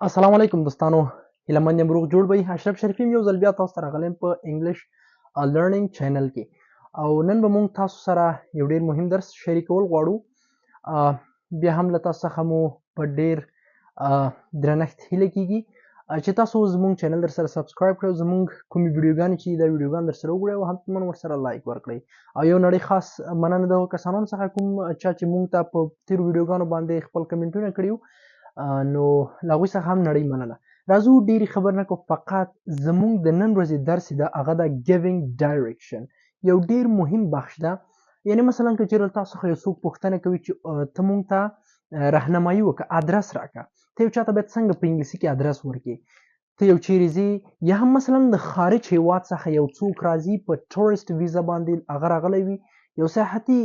السلام علیکم دوستانو، هیله من یم روغ جوړ وئ. اشرف شریفي یم یو ځل بیا تاسو ته راغلی په انګلیش لرنینګ چینل کې، او نن به موږ تاسو سره یو ډیر مهم درس شریکول غواړو. بیا هم له تاسو څخه مو په ډیر درنښت هیله کیږي چې تاسو زموږ چینل در سره سبسکرایب کړئ، زموږ کومې ویډیوګانې چې دا ویډیوګان در سره وګورئ او همتمن ورسره لایک ورکړئ. او یو نړۍ خاص مننه دغو کسانو څخه کوم چا چې موږ ته په تیرو ویډیوګانو باندې خپل کمنټونه کړي نو له هغوی څخه هم نړۍ مننه. راځو ډېرې خبرې نه کوو، فقط زموږ د نن ورځې درس چې ده هغه ده ګیوینګ ډایرکشن. یو ډېر مهم بخش ده. یعنې مثلا که چېرې تاسو څخه یو څوک پوښتنه کوي چې ته موږ ته رهنمایي وکړه، ادرس راکړه، ته یو چاته باید څنګه په انګلیسي کې ادرس ورکړې. ته یو چیرې ځې یا هم مثلا د خارج هیواد څخه یو څوک راځي په ټورسټ ویزا باندې هغه راغلی وي، یو سیاحتي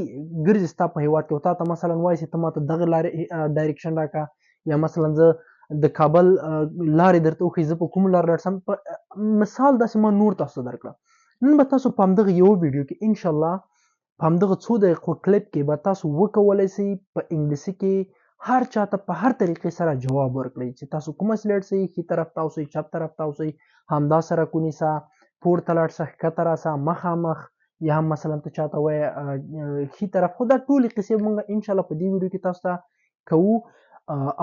ګرځي ستا په هیواد کې، او تا ته مثلا وایي چې ته ماته دغه لارې ډایرکشن راکړه، یا مثلا زه د کابل لارې درته وښیي، زه په کوم لار لاړ شم. مثال داسې ما نور تاسو ته درکړه. نن به تاسو په همدغه یو ویډیو کې انشاءالله په همدغه څو دقیقو کلیپ کې به تاسو وکولی شئ په انګلیسي کې هر چاته په هر طریقې سره جواب ورکړئ چې تاسو کومه سلیډ شئ، ښي طرف ته اوسئ، چپ طرف ته اوسئ، همدا سرک ونیسه، پورته لاړ شه، ښکته راسه، مخامخ، یا هم مثلا ته چاته وایې ښي طرف. خو دا ټولې قصې موږ انشاءالله په دې ویډیو کې تاسو ته کوو.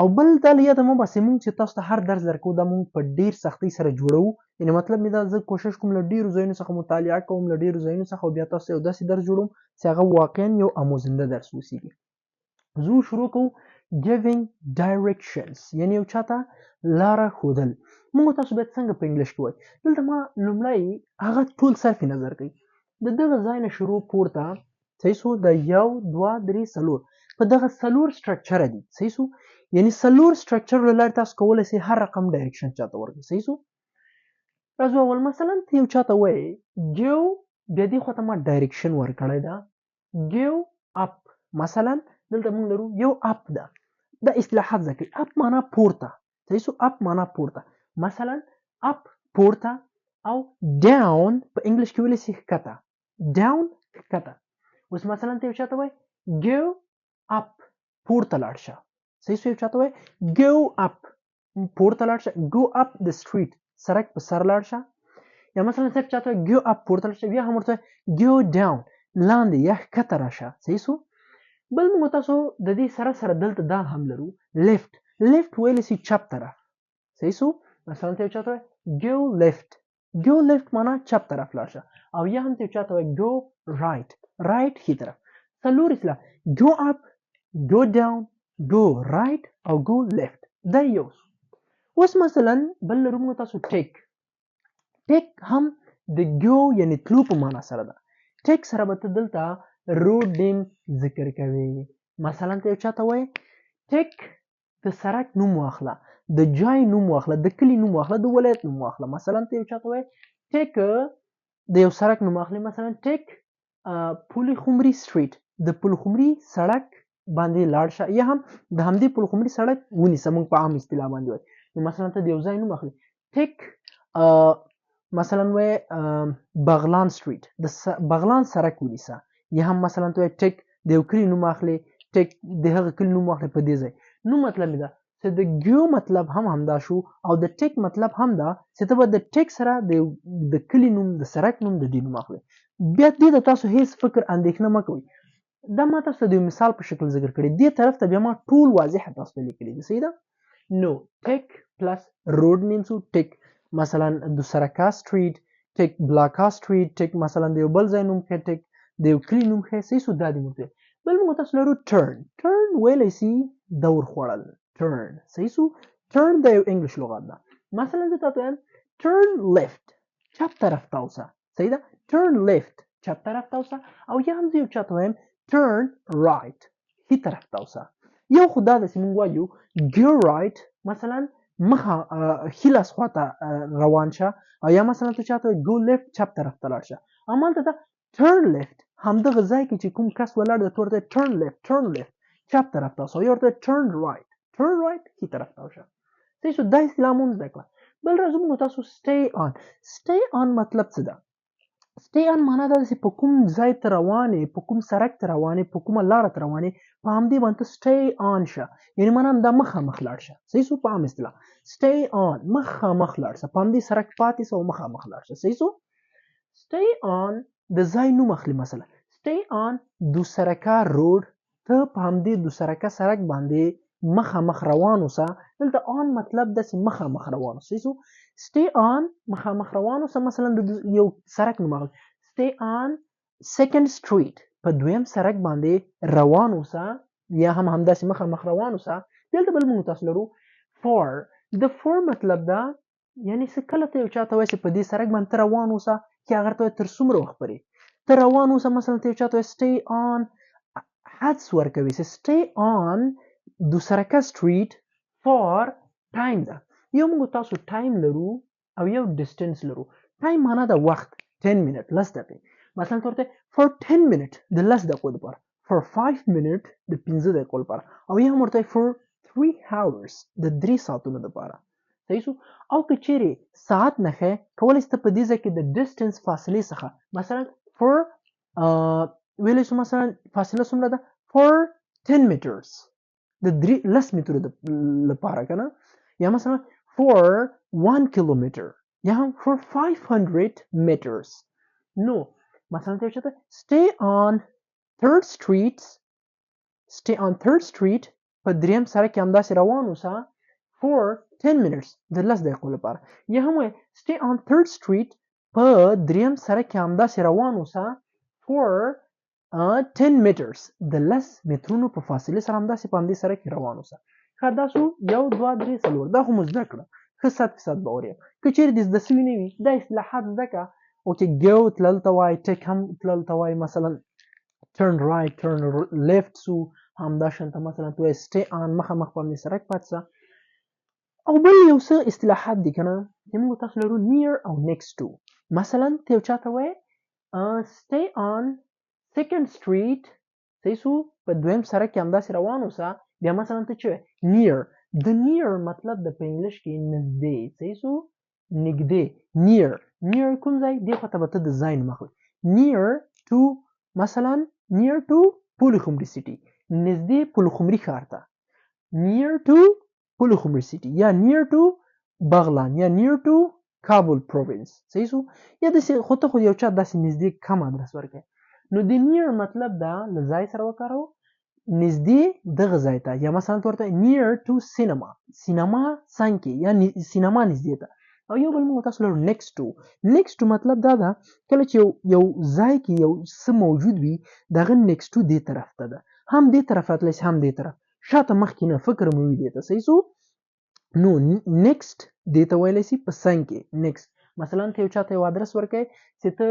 او بل دا له یاده مه باسئ، موږ چې تاسو ته هر درس درکوو دا موږ په ډېر سختۍ سره جوړوو. یعنې مطلب مې دا، زه کوشش کوم له ډېرو ځایونو څخه مطالعه کوم، له ډېرو ځایونو څخه، او بیا تاسو ته یو داسې درس جوړوم چې هغه واقعا یو آموزنده درس اوسیږي. زه شروع کوو. ګیوینګ ډایرکشنز یعنې یو چاته لاره ښودل. موږ تاسو باید څنګه په انګلیش کې وایي. دلته ما لومړی هغه ټول صرف نظر کوي، د دغه ځای نه شروع پورته، صحیح شو، د 1 2 3 4 په دغه 4 سټرکچره دي، صحیح شو. یعنې 4 سټرکچر له لارې تاسو کولی شئ هر رقم ډایرکشن چاته ورکړئ، صحیح شو. راځو اول مثلا ته یو چاته وایې ګیو، بیا دې خواته ما ډایرکشن ورکړی ده ګیو اپ. مثلا دلته موږ لرو یو اپ ده، دا اصطلاحات زده کړئ. اپ معنا پورته، صحیح شو، اپ معنا پورته. مثلا اپ پورته، او ډاون په انګلیش کې ویلی شي ښکته، ډاون ښکته. اوس مثلا ته یو چاته وایې ګیو اپ پورته لاړ شه، صحیح شو. یو چاته وایې ګو اپ پورته لاړ شه، ګو اپ د سټریټ سړک په سر لاړ شه. یا مثلا صرف چاته وایې ګو اپ پورته لاړ شه، بیا هم ورته ګو ډاون لاندې یا ښکته راشه، صحیح شو. بل موږ تاسو د دې سره سره دلته دا هم لرو لیفت. لیفت ویلی شي چپ طرف، صحیح شو. مثلا ته یو چاته وایې ګو لیفت، ګو لیفت معنا چپ طرف لاړ شه. او یا هم ته یو چاته وایې ګو رایټ، رایټ ښي طرف. څلور اصطلاح: ګو اپ، ګو ډاون، ګو رایټ او ګو لیفت. دا یو. اوس مثلا بل لرو موږ تاسو ټیک. ټیک هم د ګو یعنې تلو په معنا سره ده. ټیک سره به ته دلته روډ نیم ذکر کوي. مثلا ته یو چاته وایې ټیک د سړک نوم واخله، د جای نوم واخله، د کلي نوم واخله، د ولایت نوم واخله. مثلا ته یو چاته وایې ټیک د یو سړک نوم واخلې، مثلا ټیک پل خمري سټریټ، د پل خمري سړک باندې لاړ شه، یا هم د همدې پل خمري سړک ونیسه، موږ په عام اصطلاح باندې وایو. نو مثلا ته د یو ځای نوم اخلي ټیک مثلا وایې بغلان سټریټ، د بغلان سړک ونیسه. یا هم مثلا ته وایې ټیک د یو کلي نوم اخلي، ټیک د هغه کلي نوم واخلي په دې ځای. نو مطلب مې ده چې د ګیو مطلب هم همدا شو، او د ټیک مطلب هم دا چې ته به د ټیک سره د کلي نوم، د سړک نوم، د دې نوم اخلي. بیا دې ته تاسو هیڅ فکر اندېښنه مه کوئ، دا ما تاسو ته د یو مثال په شکل ذکر کړی. دې طرف ته بیا ما ټول واضحه تاسو ته لیکلي دي، صحیح ده. نو ټیک پلس روډ نیم شو ټیک. مثلا دوسرکا سټریټ، ټیک بلاکا سټریټ، ټیک مثلا د یو بل ځای نوم ښه، ټیک د یو کلي نوم ښه، صحیح شو. دا دې موږ بل موږ تاسو لرو ټرن. ټرن ویلی شي دور خوړل، ټرن، صحیح شو. ټرن د یو انګلیش لغت ده. مثلا زه تاسو وایم ټرن لیفت، چپ طرف ته اوسه، صحیح ده. ټرن لیفت چپ طرف ته اوسه. او یا هم زه یو چاته وایم ټرن رایټ، ښي طرف ته اوسه. یو خو دا ده چې موږ وایو ګو رایټ، مثلا مخه ښي لاس خواته روان شه. او یا مثلا ته چاته وایې ګو لیفت چپ طرف ته لاړ شه. همالته ده ټرن لیفت، همدغه ځای کې چې کوم کس ولاړ دی ته ورته ټرن لیفت، ټرن لیفت چپ طرف ته اوسه. او یا ورته ټرن رایټ، ټرن رایټ ښي طرف ته اوسه، صحیح شو. دا اصطلاح مو زده کړه. بل راځو موږ تاسو سټی آن. سټی آن مطلب څه ده؟ stay on معنا دا چې په کوم ځای ته روانې، په کوم سړک ته روانې، په کومه لاره ته روانې، په همدې باندې stay on شه، یعنی معنا همدا مخامخ لاړ شه. صحیح شو؟ په عام اصطلاح stay on مخامخ لاړ شه، په همدې سړک پاتې شه او مخامخ لاړ شه. صحیح شو؟ stay on د ځای نوم اخلي. مثلا stay on دوسرکه روډ، ته په همدې دوسرکه سړک باندې مخامخ روان اوسه. دلته on مطلب داسې مخامخ روان اوسه. صحیح شو؟ stay on مخامخ روان اوسه. مثلا د یو سړک نوم اخلي stay on second street، په دویم سړک باندې روان اوسه یا هم همداسې مخامخ روان اوسه. دلته بل موږ تاسو لرو for. د for مطلب دا یعنی څه کله ته یو چاته وایي چې په دې سړک باندې ته روان اوسه چې هغه ته تر څومره وخت پورې ته روان اوسه. مثلا ته یو چاته وایي stay on، حدس ورکوي چې stay on دوسرکه street for time ده. یو موږ تاسو time لرو او یو distance لرو. time معنا د وخت 10 minute لس دقیقې. مثلا ته ورته for 10 minute د لس دقیقو لپاره، for 5 minute د 15 دقیقو لپاره، او یا هم ورته for 3 hours د 3 ساعتونو لپاره. صحیح شو؟ او که چیرې ساعت نښه کولی شي ته په دې ځای کې د distance فاصلې څخه مثلا for ویلی شو مثلا فاصله څومره ده for 10 meters د 10 مترو لپاره که نه، یا مثلا for 1 kilometer یا هم for 500 meters. نو مثلا ته چېرته stay on third street په دریم سړک کې همداسې روان اوسه for 10 minutes د 10 دقیقو لپاره، یا هم stay on third street په دریم سړک کې همداسې روان اوسه for 10 meters د 10 مترونو په فاصله سره همداسې په همدې سړک کې روان اوسه. ښه دا شو 1 2 3 4 دا خو مو زده کړه ښه 100% باور یم. که چیرې دې زده سوي نه وي دا اصطلاحات زده کړه. اوکې go تلل ته وایي، take هم تلل ته وایي، مثلا turn right turn left سو همداشانته مثلا ته وایي stay on مخامخ په همدې سړک پاتې شه. او بل یو څه اصطلاحات دي که نه چې موږ تاسو لرو near او next to. مثلا ته یو چاته وایي stay on second street، صحیح شو؟ په دویم سړک کې همداسې روان اوسه. بیا مثلا ته چې near، د near مطلب د په انګلیش کې نږدې. صحیح شو؟ نږدې near کوم ځای دی خواته به ته د ځای نوم اخلي. near to مثلا near to پولخمري سیټي، نږدې پولخمري ښار ته near to پولخمري سیټي، یا near to بغلان، یا near to کابل پروینس. صحیح شو؟ یا داسې خو ته خو یو چا داسې نږدې کم ادرس ورکړي. نو د near مطلب دا له ځای سره وکاروو نږدې دغه ځای ته، یا مثلا ورته near to cinema، سینما څنګ کې یا سینما نږدې ته. او یو بل موږ تاسو لرو next to مطلب دا ده کله چې یو ځای کې یو څه موجود وي دغه next to دې طرف ته ده، هم دې طرف راتلی شي هم دې طرف، شاته مخکې نه فکر مو وي دې ته. صحیح شو؟ نو next دې ته ویلی شي په څنګ کې next. مثلا ته یو چاته یو ادرس ورکوي چې ته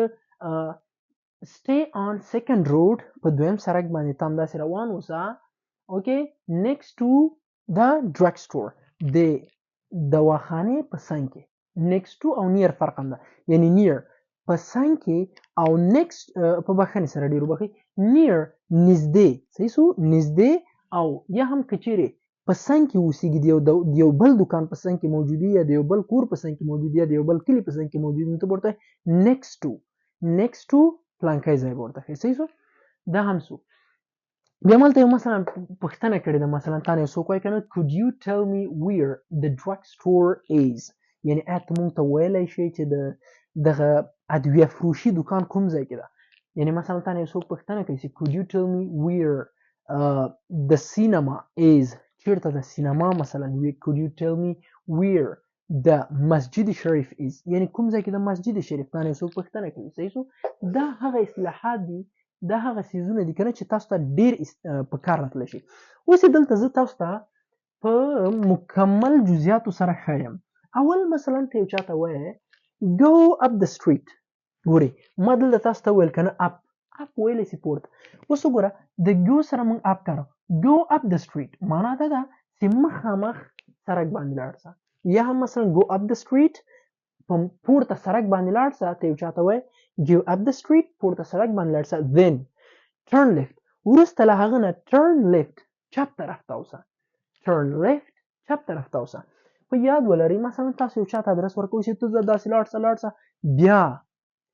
stay on second road په دویم سړک باندې ته همداسې روان اوسه. اوکې next to the drug store د دواخانې په څنګ کې. next to او near فرق هم ده، یعنی near په څنګ کې او next په بخښنې سره ډېر وبخښئ near نږدې. صحیح شو؟ نږدې. او یا هم که چیرې په څنګ کې اوسېږي د یو بل دکان په څنګ کې موجود وي، یا د یو بل کور په څنګ کې موجود وي، یا د یو بل کلي په څنګ کې موجود وي، نو ته به ورته next to پلانکی ځای به ورته ښایي. صحیح شو؟ دا هم شو. بیا مالته یو مثلا پوښتنه کړې ده، مثلا تا نه یو څوک وایي که نه could you tell me where the drug store is، یعنی آیا ته موږ ته ویلی شئ چې دغه ادویه فروشي دکان کوم ځای کې ده. یعنی مثلا تا نه یو څوک پوښتنه کوي چې could you tell me where the cinema is، چیرته د سینما مثلا وي. could you tell me where the مسجد شریف is، یعنی کوم ځای کې د مسجد شریف تا نه یو څوک پوښتنه کوي. صحیح شو؟ دا هغه اصطلاحات دي، دا هغه څیزونه دي که نه چې تاسو ته ډېر په کار راتلی شي. اوس دلته زه تاسو ته په مکمل جزئیاتو سره ښیم. اول مثلا ته یو چاته وایې go up the street، ګورئ ما دلته تاسو ته ویل که نه up ویلی شي پورته. اوس وګوره د go سره موږ up کاروو. go up the street معنا دا ده چې مخامخ سړک باندې لاړ شه، یا هم مثلا go up the street په پورته سړک باندې لاړ شه. ته یو چاته وایې go up the street پورته سړک باندې لاړ شه. then turn left وروسته له هغه نه turn left چپ طرف ته اوسه. turn left چپ طرف ته اوسه. په یاد ولرئ مثلا تاسو یو چاته ادرس ورکوئ چې ته داسې لاړ شه بیا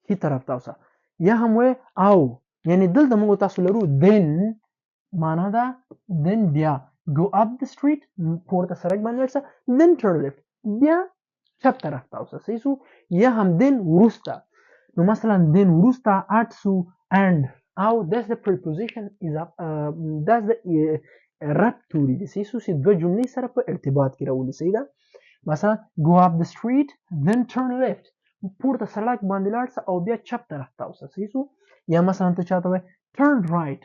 ښي طرف ته اوسه. یا هم وای او یعنی دلته موږ تاسو لرو then معنا ده then بیا go up the street پورته سړک باندې ورسه then turn left بیا چپ طرف ته اوسه صحیح شو یا هم then وروسته نو مثلا then وروسته at سو and او that's the preposition is that's the ربط توری دي صحیح شو چې دوه جملې سره په ارتباط کې راولي صحیح ده مثلا go up the street then turn left پورته سړک باندې لاړ شه او بیا چپ طرف ته اوسه صحیح شو یا مثلا ته چاته وای turn right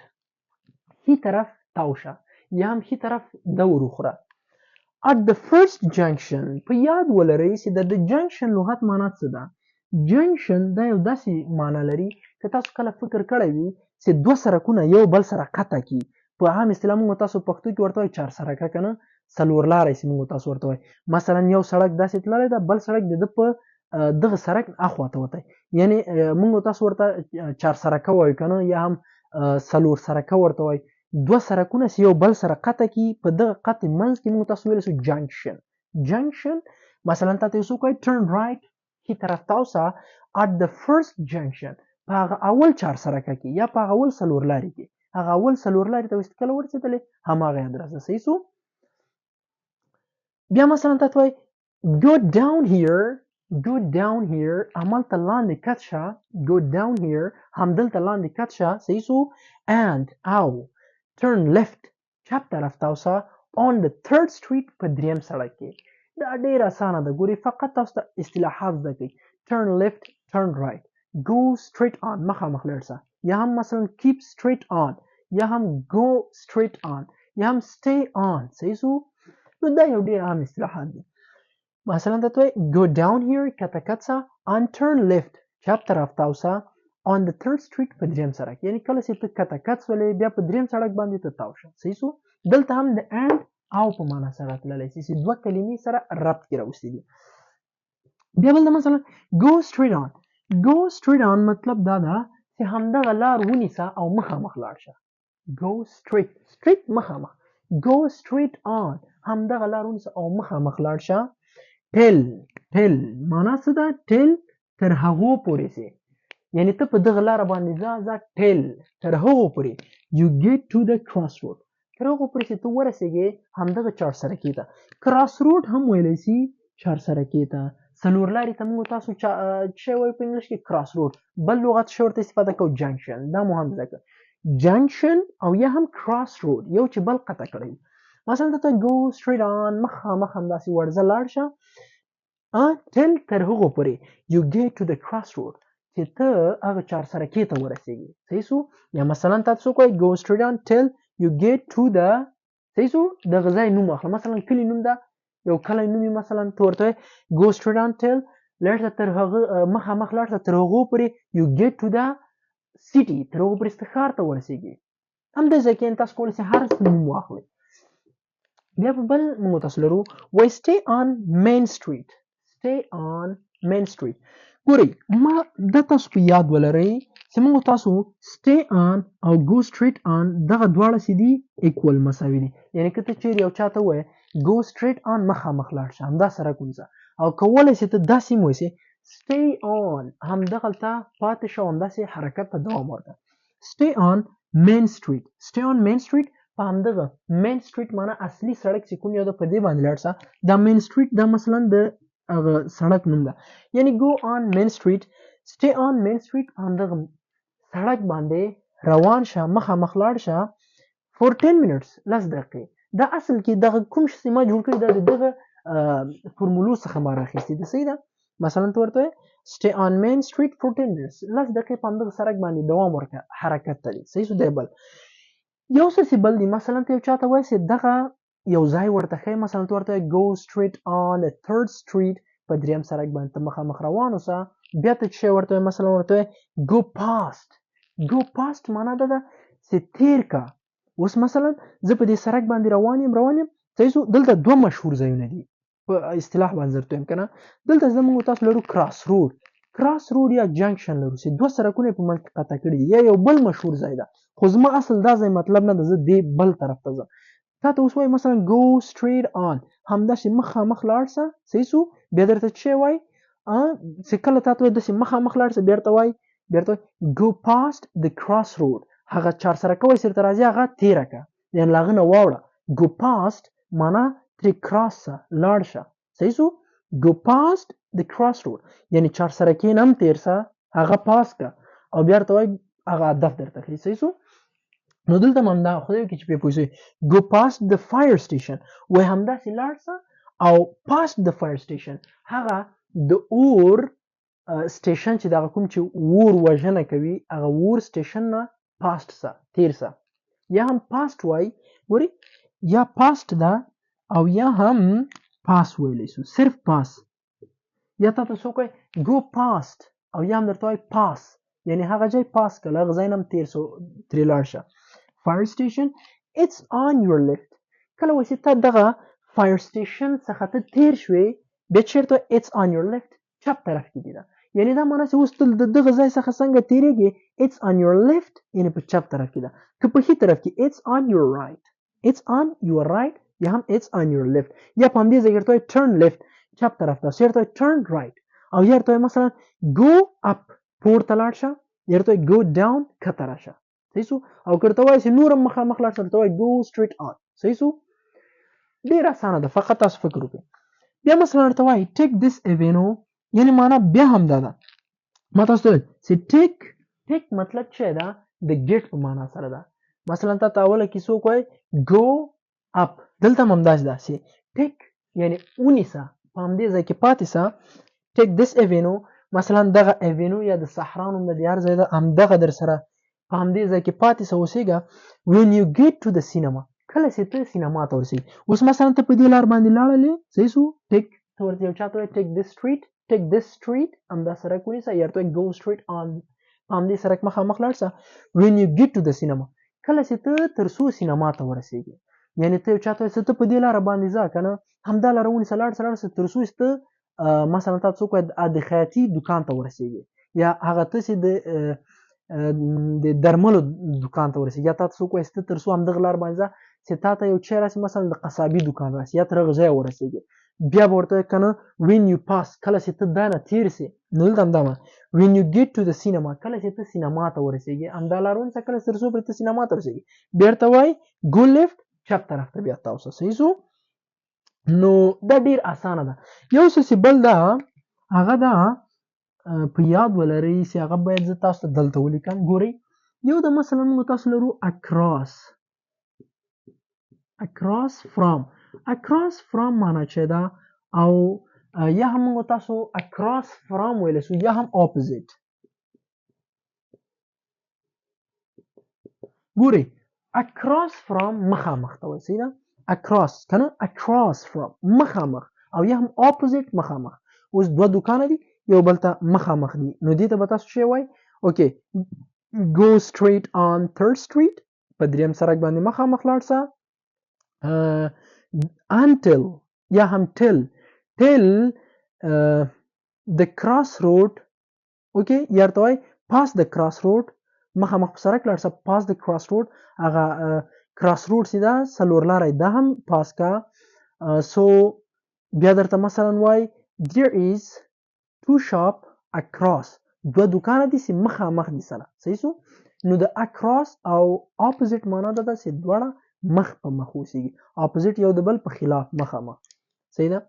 هی طرف تاوشه یا هم هی طرف دور وخوره at the first junction په یاد ولرئ چې د junction لغت معنا څه ده junction دا یو داسې معنا لري چې تاسو کله فکر کړی وي چې دوه سړکونه یو بل سره قطع کی په عام اصطلاح موږ تاسو پښتو کې ورته وایي چار سړکه کنه څلور لارې چې موږ تاسو ورته وایي مثلا یو سړک داسې تللی ده بل سړک د په دغه سړک اخواته وتی یعنی موږ تاسو ورته چار سړکه وایو کنه یا هم څلور سړکه ورته وایي دوه سړکونه چې یو بل سره قطع کی په دغه قطع منځ کې موږ تاسو ویلی شو junction مثلا تاسو یو څوک وایي turn right هی طرف ته اوسه at the first junction په هغه اول چار سړکه کې یا په هغه اول څلور لارې کې هغه اول څلور لارې ته چې کله ورسېدلې هماغه ادرس ده صحیح شو بیا مثلا تاسو وایي go down here همالته لاندې کت شه go down here همدلته لاندې کت شه صحیح شو and او turn left چپ طرف ته اوسه on the third street په دریم سړک کې دا ډیر اسانه ده ګوري فقط تاسو ته اصطلاحات زده کړئ turn left turn right go straight on مخامخ لاړ شه یا هم مثلا keep straight on یا هم go straight on یا هم stay on صحیح شو نو دا یو ډیر عام اصطلاحات دي مثلا ته وایي go down here کته کت شه and turn left چپ طرف ته اوسه on the third street په دریم سړک یعنی کله چې ته کته کت شولې بیا په دریم سړک باندې ته تاو شه صحیح شو دلته هم د and او په معنا سره تللی شي چې دوه کلمې سره ربط کې راوستي دي بیا بل مثلا go straight on مطلب دا ده چې همدغه لار ونیسه او مخامخ لاړ شه go straight مخامخ go straight on همدغه لار ونیسه او مخامخ لاړ شه tell معنا څه ده tell تر هغو پورې سي یعنی ته په دغه لار باندې ځه tell تر هغو پورې you get to the crossroad تر هغو پورې چې ته ورسېږې همدغه چار سړکې ته کراس روډ هم ویلی شي چار سړکې ته څلور لارې ته موږ تاسو څه وایو په انګلیش کې کراس روډ بل لغت ښه ورته استفاده کوو جنکشن دا مو هم زده کړه جنکشن او یا هم کراس روډ یو چې بل قطع کړی مثلا ته go straight on مخامخ همداسې ورځه لاړ شه till تر هغو پورې you get to the crossroad چې ته هغه چار سړکې ته ورسېږې صحیح شو یا مثلا تاسو کوئ go straight on till you get to the صحیح شو د غذای نوم اخله مثلا کلی نوم ده یو کلی نوم مثلا ته ورته go straight on till لاړ شه تر هغه مخامخ لاړ شه تر هغو پورې you get to the city تر هغو پورې ته ښار ته ورسېږې همداسې کې تاسو کولی شئ هر څه نوم واخلئ بیا په بل موږ تاسو لرو وایي stay on main street ګورئ ما دا تاسو په یاد ولرئ چې موږ تاسو stay on او go straight on دغه دواړه چې دي equal مساوي دي یعنی که ته چیرې یو چاته وایې go straight on مخامخ لاړ شه همدا سړک ونیسه او کولی شې ته داسې هم وایسې stay on همدغلته پاتې شه همداسې حرکت ته دوام ورکړه stay on main street په همدغه main street معنا اصلي سړک چې کوم یو ده په دې باندې لاړ شه دا main street دا مثلا د هغه سړک نوم ده یعنی go on main street stay on main street په همدغه سړک باندې روان شه مخامخ لاړ شه for 10 minutes لس دقیقې دا اصل کې دغه کوم شی ما جوړ کړی دا دغه فورمولو څخه ما راخیستې ده صحیح ده مثلا ته ورته stay on main street for 10 minutes لس دقیقې په همدغه سړک باندې دوام ورکړه حرکت ته دی صحیح شو دی بل یو څه بل دی مثلا ته یو چاته وایي چې دغه یو ځای ورته ښیي مثلا ته ورته go straight on a third street په دریم سړک باندې ته مخامخ روان اوسه بیا ته څه ورته مثلا ورته go past معنا دا ده چې تیر کا اوس مثلا زه په دې سړک باندې روان یم صحیح شو دلته دوه مشهور ځایونه دي په اصطلاح باندې درته وایم کنه دلته زموږ تاسو لرو کراس روډ یا جنکشن لرو چې دوه سړکونه په منځ کې قطع کړي دي یا یو بل مشهور ځای ده خو زما اصل دا ځای مطلب نه ده زه دې بل طرف ته ځم تا ته اوس وایي مثلا go straight on همداسې مخامخ لاړ شه صحیح شو بیا درته څه وایي چې کله تا ته وایي داسې مخامخ لاړ شه بیا درته وایي بیرته go past the crossroad هغه چار سرکه وای سره راځي هغه تیره کا یعنی لاغه نه واوړه go past معنا تری کراس لاړ شه صحیح سو go past the crossroad یعنی چار سرکې نم تیر سه هغه پاس کا او بیا ته وای هغه هدف درته کوي صحیح سو نو دلته هم دا خدای کې چې په پوښي go past the fire station وای همدا سي لاړ سه او past the fire station هغه د اور سټیشن چې دا کوم چې اور وژنه کوي هغه اور سټیشن نه پاست سه تیر سه یا هم پاست وای ګوري یا پاست دا او یا هم پاس ویلی سو صرف پاس یا تاسو کوی go past او یا هم درته وای پاس یعنی هغه ځای پاس کله هغه ځای نم تیر سو تری لاړ شه fire station it's on your left کله وسی ته دغه fire station څخه ته تیر شوي به چیرته it's on your left چپ طرف کې دی دا یعنی دا معنی چې اوس تل دغه ځای څخه څنګه تیریږي it's on your left یعنی په چپ طرف کې ده که په هی طرف کې it's on your right یا هم it's on your left یا په همدې ځای کې ته turn left چپ طرف ته چیرته turn right او یا ته مثلا go up پورته لاړ شه یا ته go down کته راشه صحیح سو او کړه وای چې نور مخ لاړ شه ته وای go straight on صحیح سو ډیر اسانه ده فقط تاسو فکر وکړئ بیا مثلا ته وای take this avenue یعنی معنا بیا هم دا ده ما تاسو ته چې take مطلب څه ده د گیټ په معنا سره ده مثلا ته اوله کې څوک وای go up دلته هم داس ده چې take یعنی اونیسا په همدې ځای کې پاتې سه take this avenue مثلا دغه avenue یا د صحرانو د دیار ځای ده هم دغه در سره په همدې ځای کې پاتې سه اوسېږه when you get to the cinema کله چې ته سینما ته ورسېږي اوس مثلا ته په دې لار باندې لاړلې صحیح سو take ته ورته یو چاته take this street همدا سړک ونیسه یا ته go straight on په همدې سړک مخامخ لاړ شه when you get to the cinema کله چې ته تر څو سینما ته ورسېږي یعنی ته یو چاته چې ته په دې لار باندې ځه کنه همدا لار ونیسه لاړ شه تر څو ته مثلا تاسو کوی د خیاطي دکان ته ورسېږي یا هغه ته چې د درملو دکان ته ورسېږي یا تاسو کوی ست تر څو هم د غلار باندې چې تاسو یو چیرې مثلا د قصابي دکان راسي یا تر غځای ورسېږي بیا ورته کنه when you pass کله چې ته دانه تیر سي نو دمه when you get to the cinema کله چې ته سینما ته ورسېږي اندالارون څخه کله تر څو پر ته سینما ته ورسېږي بیرته وای go left چپ طرف ته بیا تاسو صحیح سو نو دا ډیر اسانه ده یو څه بل دا هغه دا په یاد ولرئ چې هغه باید زه تاسو ته دلته ولیکم ګورئ یو د مثلا موږ تاسو لرو across from معنا چې دا او یا هم موږ تاسو across from ویل سو یا هم opposite ګورئ across from مخامخ ته وایي نه across کنه across from مخامخ او یا هم opposite مخامخ اوس دوه دکان دي یو بل ته مخامخ دي نو دې ته به تاسو شی وای اوکې go straight on 3rd street په دریم سړک باندې مخامخ لاړ شه until یا هم till the crossroad اوکې یا ته وای pass the crossroad مخامخ په سړک لاړ شه pass the crossroad هغه crossroad سیدا سلور لارې دا هم پاس کا سو بیا درته مثلا وای there is two shop across دو دکان دي چې مخامخ دي سره صحیح سو نو د across او opposite معنا ده چې دواړه مخ په مخ اوسېږي opposite یو د بل په خلاف مخامخ صحیح ده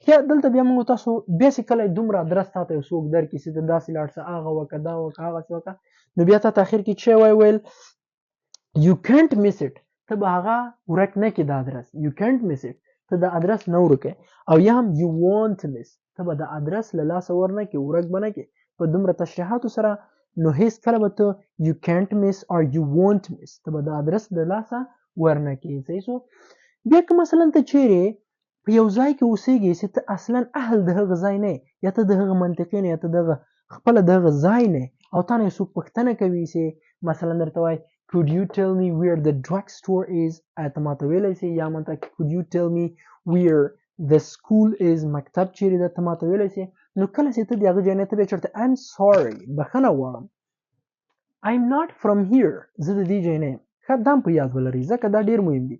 یا دلته بیا موږ تاسو بیسیکلی دومره درس تاسو یو څوک درکې چې داسې لاړ څه هغه وکړه دا وکړه هغه څه وکړه نو بیا ته اخر کې چې ویل you can't miss it ته به هغه ورک نه کې د ادرس you can't miss it ته د ادرس نه ورکې او یا هم you won't miss ته به د ادرس له لاسه ورنه کې ورک بنه کې په دومره تشریحاتو سره نو هیڅ کله به ته you can't miss or you won't miss ته به د ادرس له لاسه ورنه کې صحیح سو بیا که مثلا ته چیرې په یو ځای کې اوسېږي چې ته اصلا اهل د هغه ځای نه یا ته د هغه منطقې نه یا ته دغه خپله د هغه ځای نه او تا نه یو څوک پوښتنه کوي چې مثلا درته وایي could you tell me where the drugstore is ته ماته ویلی شي یا ماته could you tell me where the school is مکتب چیرې ده ته ماته ویلی شي نو کله چې ته د هغه ځای نه ته بیا چېرته I'm sorry بخښنه غواړم I'm not from here زه د دې ځای نه یم ښه دا هم په یاد ولرئ ځکه دا ډېر مهم دي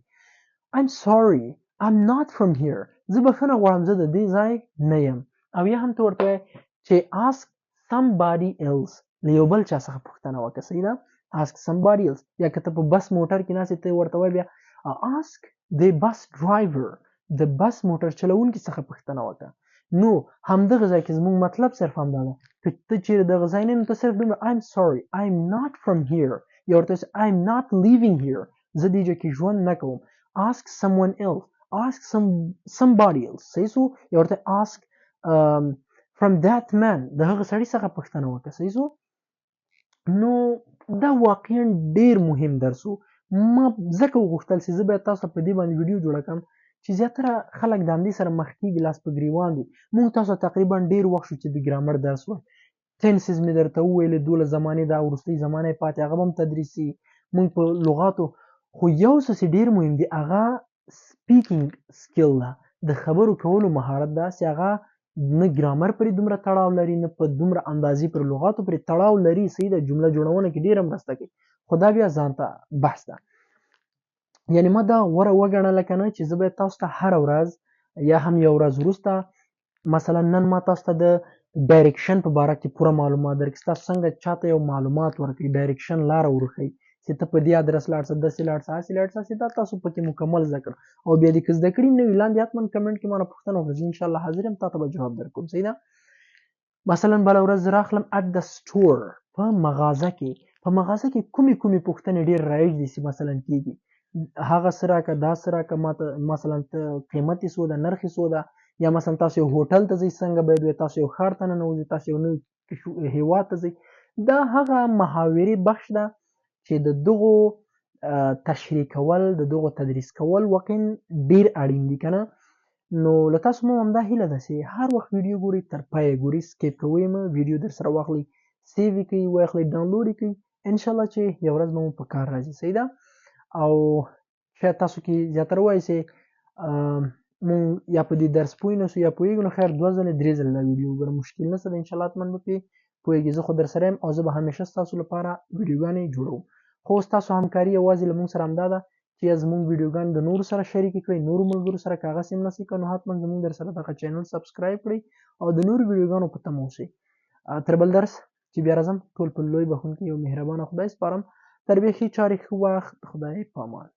I'm sorry I'm not from here زه بخښنه غواړم زه د دې ځای نه یم او یا هم ته ورته وایې چې ask somebody else له یو بل چا څخه پوښتنه وکړه. صحیح ده؟ ask somebody else. یا که ته په بس موټر کې ناست ته ورته وایې بیا ask the bus driver. د بس موټر چلونکي څخه پوښتنه وکړه. نو همدغه ځای کې زموږ مطلب صرف همدا ده که ته چیرې دغه ځای نه نو ته صرف دومره I'm sorry I'm not from here یا ورته I'm not living here. زه دې ځای کې ژوند نه کوم. ask someone else. ask somebody else. صحیح سو؟ یا ورته ask from that man. د هغه سړي څخه پوښتنه وکړه. صحیح سو؟ نو دا واقعا ډیر مهم درس و. ما ځکه وغوښتل چې زه باید تاسو په دې باندې ویډیو جوړه کړم چې زیاتره خلک د همدې سره مخ کېږي لاس په ګریوان دي. موږ تاسو تقریبا ډیر وخت شو چې د ګرامر درس وایو. ټینسز مې درته وویلې دولس زمانې دا وروستۍ زمانه یې پاتې هغه به هم تدریسي. موږ په لغاتو خو یو څه چې ډیر مهم دی هغه سپیکینګ سکل ده، د خبرو کولو مهارت ده چې هغه نه ګرامر پرې دومره تړاو لري نه په دومره اندازې پر لغاتو پرې تړاو لري. صحیح ده؟ جمله جوړونه کې ډیره مرسته کوي خو دا بیا ځان ته بحث ده. یعنی ما دا غوره وګڼله که نه چې زه باید تاسو ته هره ورځ یا هم یو ورځ وروسته مثلا نن ما تاسو ته د ډایرکشن په باره کې پوره معلومات درکړي. تاسو څنګه چاته یو معلومات ورکړي ډایرکشن لاره ورښیي چې ته په دې ادرس لاړ شه داسې لاړ شه هسې لاړ شه چې دا تاسو پکې مکمل زده کړه. او بیا دې که زده کړي نه وي لاندې حتما کمنټ کې مانه پوښتنه وکړه زه انشاءالله حاضر یم تا ته به جواب درکوم. صحیح ده؟ مثلا بله ورځ زه راخلم at the store په مغازه کې. په مغازه کې کومې پوښتنې ډېر رایج دي چې مثلا کېږي هغه څه راکړه دا څه راکړه ماته مثلا ته قیمت یې څو ده نرخ یې څو ده. یا مثلا تاسو یو هوټل ته ځئ څنګه باید وي، تاسو یو ښار ته ننوځئ، تاسو یو نوي هیواد ته ځئ. دا هغه محاورې بخش ده چې د دغو تشریح کول د دغو تدریس کول واقعا ډیر اړین دي که نه. نو له تاسو مو همدا هیله ده چې هر وخت ویډیو ګورئ تر پایه ګورئ سکیپ کوئ مه ویډیو در سره واخلئ سیو یې کړئ واخلئ ډاونلوډ یې کړئ انشاءالله چې یو ورځ به مو په کار راځي. صحیح ده؟ او شاید تاسو کې زیاتره وایي چې مونږ یا په دې درس پوه نه سو یا پوهېږو نو خیر 2 ځلې 3 ځلې دا ویډیو وګوره مشکل نشته د انشاءالله حتما به پرې پوهېږي. زه خو در سره یم او زه به همیشه ستاسو لپاره ویډیوګانې جوړوم. خو ستاسو همکاري یوازې له مونږ سره همدا ده چې زموږ ویډیوګانې د نورو سره شریکې کړئ نورو ملګرو سره که هغسې هم نسئ کړی نو حتما زموږ در سره دغه چینل سبسکرایب کړئ او د نورو ویډیوګانو په تمه اوسئ. تر بل درس چې بیا راځم ټول په لوی بخښونکي یو مهربانه خدای سپارم. تر بیا ښې چارې ښه وخت. خدای پامان.